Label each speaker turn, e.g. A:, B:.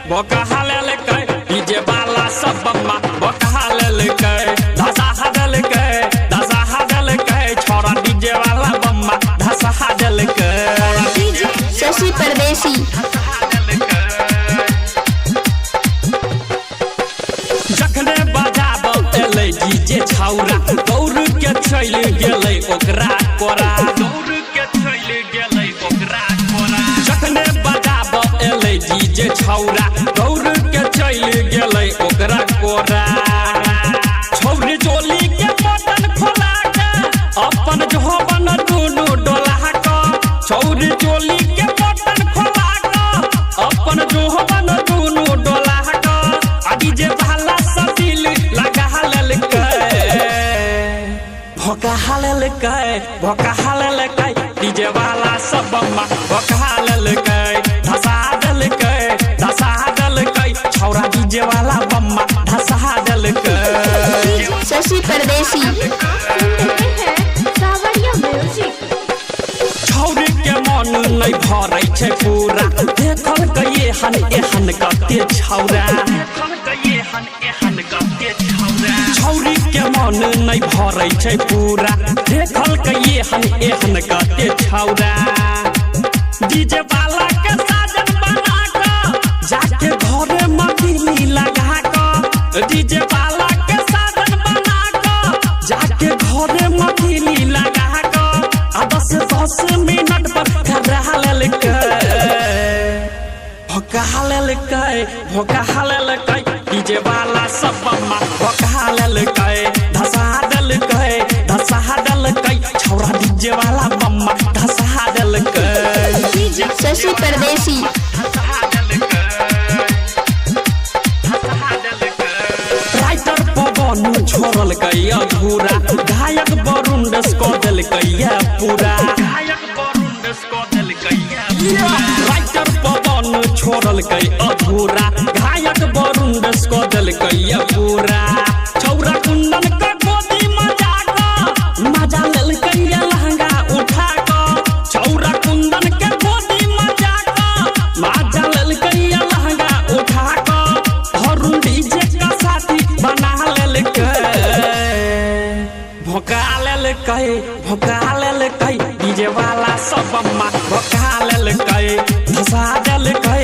A: भोका हालेल के डीजे वाला सब बम्मा भोका हालेल के धसा हालेल के छोरा डीजे वाला बम्मा धसा हालेल के
B: शशि परदेसी
A: जखने बजाब एलै डीजे छौरा दौड़ के चल गेलै ओकरा कोरा जखने बजाब एलै डीजे छौरा दौड़ के चल गेलै ओकरा कोरा छौरी चोली के बटन खोला के अपन जोबन दुनू डोला के छौरी चोली के बटन खोला के अपन जोबन दुनू डोला के आ डीजे वाला सब दिल लगा लेलकै भोका हालेल के डीजे वाला सब बम्मा भोका हालेल के धसा देलकै छौरा डीजे वाला बम्मा धसा देलकै
B: शशि परदेसी
A: छौरी के मन नहीं भरै छै पूरा देखल कहिए हन एहन कते छौरा छौरी के मन नहीं भरै छै पूरा देखल कहिए हन एहन कते छौरा डीजे वाला के साजन बना के जाके घरे मगनी लगा के डीजे वाला के साजन बना के जाके घरे मगनी लगा के आ 10 मिनट पर खड़ा लेलकै भोका हालेलकै डीजे वाला सब बम्मा भोका हालेलकै धसा देलकै छौरा डीजे वाला बम्मा धसा देलकै
B: शशि परदेसी
A: राइटर पवन छोड़लकै अधूरा गायक वरुण दास को देलकै पूरा राइटर पवन छोड़लकै अधूरा गायक वरुण दास को देलकै पूरा छौरा कुंदन के गोदी मजा लेलकै लहंगा उठा के छौरा कुंदन के गोदी मजा लेलकै लहंगा उठा के हरुण डीजे का साथी बना लेलकै भोका लेलकै डीजे वाला सब बम्मा भोका लेलकै धसा देलकै